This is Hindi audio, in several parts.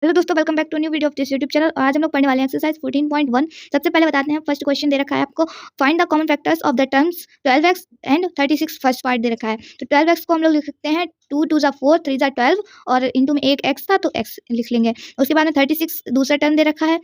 हेलो दोस्तों, welcome back to new video of this YouTube channel. आज हम लोग पढ़ने वाले हैं एक्सरसाइज 14.1। सबसे पहले बताते हैं, फर्स्ट क्वेश्चन दे रखा है आपको, find the common factors of the terms 12x and 36। First part दे रखा है, तो 12x को हम लोग लिख सकते हैं 2 2 ज़ा 4 3 ज़ा 12 और इंटू में एक x था तो x लिख लेंगे। उसके बाद में 36 दूसरा टर्म दे रखा है,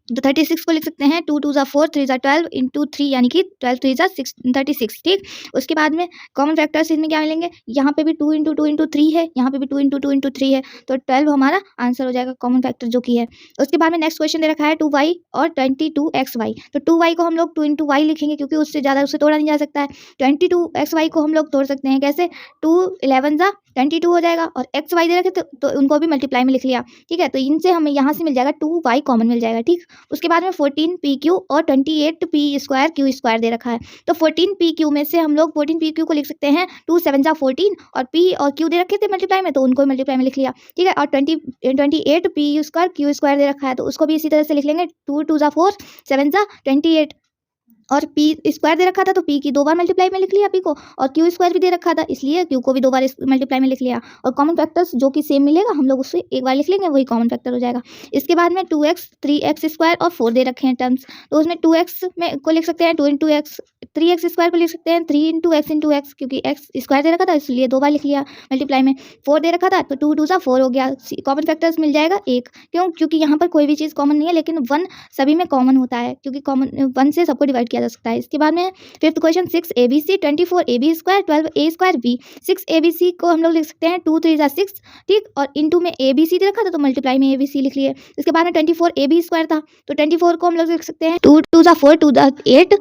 तो 36 को लिख सकते हैं 2 2 ज़ा 4 3 ज़ा 12 इंटू 3 यानी कि 12 3 ज़ा 36। ठीक, उसके बाद में कॉमन फैक्टर्स इसमें क्या मिलेंगे, यहाँ पे भी 2 इंटू 2 इंटू 3 है, यहाँ पे भी 2 इंटू 2 इंटू 3 है, तो 12 हमारा आंसर हो जाएगा कॉमन फैक्टर जो कि है। उसके बाद में नेक्स्ट क्वेश्चन दे रखा है 2y और 22xy, तो 2y को हम लोग 2 इंटू वाई लिखेंगे क्योंकि उससे ज़्यादा उससे तोड़ा नहीं जा सकता है। 22xy को हम लोग तोड़ सकते हैं कैसे, 2 11 ज़ा 22 हो जाएगा और एक्स वाई दे रखे तो उनको भी मल्टीप्लाई में लिख लिया। ठीक है, तो इनसे हमें यहाँ से मिल जाएगा 2y कॉमन मिल जाएगा। ठीक, उसके बाद में 14pq और 28p² q² दे रखा है, तो 14pq में से हम लोग 14pq को लिख सकते हैं 2 7 ज़ा 14 और p और q दे रखे थे मल्टीप्लाई में तो उनको मल्टीप्लाई में लिख लिया। ठीक है, और 28p² q² दे रखा है तो उसको भी इसी तरह से लिख लेंगे 2 2 ज़ा 4 7 ज़ा 28 और पी स्क्वायर दे रखा था तो पी की 2 बार मल्टीप्लाई में लिख लिया पी को, और क्यू स्क्वायर भी दे रखा था इसलिए क्यू को भी 2 बार मल्टीप्लाई में लिख लिया। और कॉमन फैक्टर्स जो कि सेम मिलेगा हम लोग उससे एक बार लिख लेंगे, वही कॉमन फैक्टर हो जाएगा। इसके बाद में 2x 3x² और 4 दे रखे हैं टर्म्स, तो उसमें 2x में को लिख सकते हैं 2 इंटू एक्स, 3x² को लिख सकते हैं 3 इंटू एक्स क्योंकि एक्स स्क्वायर दे रखा था इसलिए 2 बार लिख लिया मल्टीप्लाई में। 4 दे रखा था तो 2 2 ज़ा 4 हो गया, कॉमन फैक्टर्स मिल जाएगा 1। क्यों, क्योंकि यहाँ पर कोई भी चीज़ कॉमन नहीं है लेकिन 1 सभी में कॉमन होता है क्योंकि कॉमन 1 से सबको डिवाइड किया जा सकता है। इसके बाद में fifth question 6 abc 24 ab² 12 a² b। 6 abc को हम लोग लिख सकते हैं 2 3 ज़ा 6। ठीक, और इंटू में abc दे रखा था तो मल्टीप्लाई में abc लिख लिए। इसके बाद में 24 ab² था तो 24 को हम लोग लिख सकते हैं 2 2 ज़ा 4 2 ज़ा 8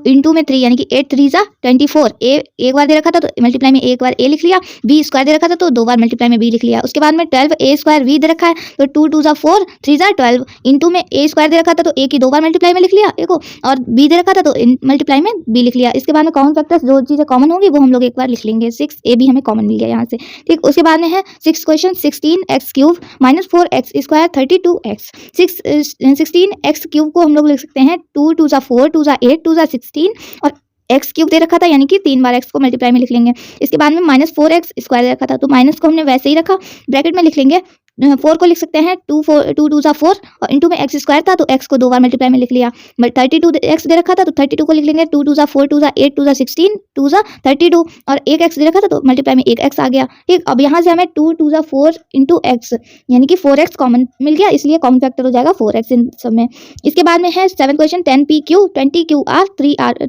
इंटू में 3 यानी कि 8 3 ज़ा 24। a एक बार दे रखा था तो मल्टीप्लाई में एक बार a लिख लिया, b² दे रखा था तो 2 बार मल्टीप्लाई में b लिख लिया। उसके बाद में 12 a² v दे रखा है तो 2 2 ज़ा 4 3 ज़ा 12 इंटू में a² दे रखा था तो a की 2 बार मल्टीप्लाई में लिख लिया a को, और b दे रखा था तो मल्टीप्लाई में b लिख लिया। इसके बाद में कॉमन फैक्टर्स जो चीज़ें कॉमन होंगी वो हम लोग एक बार लिख लेंगे। 6 a भी हमें कॉमन मिल गया यहाँ से। ठीक, उसके बाद में है 6 question 16x³ -4x² 32x। 16x³ को हम लोग लिख सकते हैं 2 2 ज़ा 4 2 ज़ा 8 2 ज़ा 16 और x³ दे रखा था यानी कि 3 बार x को मल्टीप्लाई में लिख लेंगे। इसके बाद में -4x² दे रखा था तो माइनस को हमने वैसे ही रखा, ब्रैकेट में लिख लेंगे। 4 को लिख सकते हैं 2 2 ज़ा 4 और इंटू में x² था तो x को 2 बार मल्टीप्लाई में लिख लिया। 32x दे रखा था तो 32 को लिख लेंगे 2 2 ज़ा 4 2 ज़ा 8 2 ज़ा 16 2 ज़ा 32 और एक x दे रखा था तो मल्टीप्लाई में एक x आ गया। ठीक, अब यहाँ से हमें 2 2 ज़ा 4 इंटू एक्स यानी कि 4x कॉमन मिल गया इसलिए कॉमन फैक्टर हो जाएगा 4x इन सब में। इसके बाद में है 7 क्वेश्चन 10pq 20qr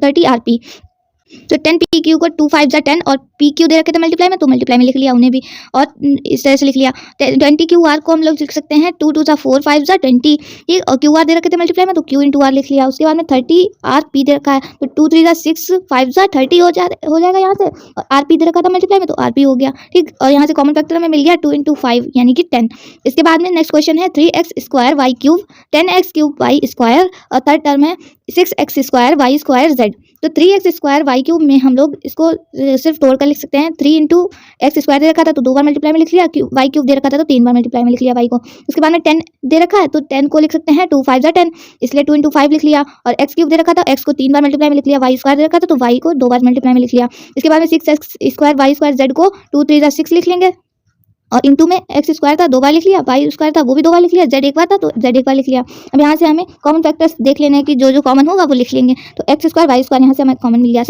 30rp, तो 10pq को 2 5 ज़ा 10 और pq दे रखे थे मल्टीप्लाई में तो मल्टीप्लाई में लिख लिया उन्हें भी, और इस तरह से लिख लिया। 20qr को हम लोग लिख सकते हैं 2 2 ज़ा 4 5 ज़ा 20, ठीक, और qr दे रखे थे मल्टीप्लाई में तो q इंटू r लिख लिया। उसके बाद में 30rp दे रखा है तो 2 3 ज़ा 6 5 ज़ा 30 हो जाएगा यहाँ से, और rp दे रखा था मल्टीप्लाई में तो rp हो गया। ठीक, और यहाँ से कॉमन फैक्टर हमें मिल गया 2 इंटू 5 यानी कि 10। इसके बाद में नेक्स्ट क्वेश्चन है 3x² y³ 10x³ y² और थर्ड टर्म है 6x² y² z। तो 3x² y³ में हम लोग इसको सिर्फ तोड़ कर लिख सकते हैं। 3 इंटू x² दे रखा था तो 2 बार मल्टीप्लाई में लिख लिया, y³ दे रखा था तो 3 बार मल्टीप्लाई में लिख लिया y को। उसके बाद में 10 दे रखा है तो 10 को लिख सकते हैं 2 5 ज़ा 10 इसलिए 2 इंटू 5 लिख लिया, और x³ दे रखा था x को 3 बार मल्टीप्लाई में लिख लिया, y² दे रखा था तो y को 2 बार मल्टीप्लाई में लिख लिया। इसके बाद में 6x² y² z को 2 3 ज़ा 6 लिख लेंगे, और इंटू में x² था 2 बार लिख लिया, y² था वो भी 2 बार लिख लिया, z एक बार था तो z एक बार लिख लिया। अब यहाँ से हमें कॉमन फैक्टर्स देख लेने हैं कि जो जो कॉमन होगा वो लिख लेंगे, तो x² y² यहाँ से हमें कॉमन मिल गया।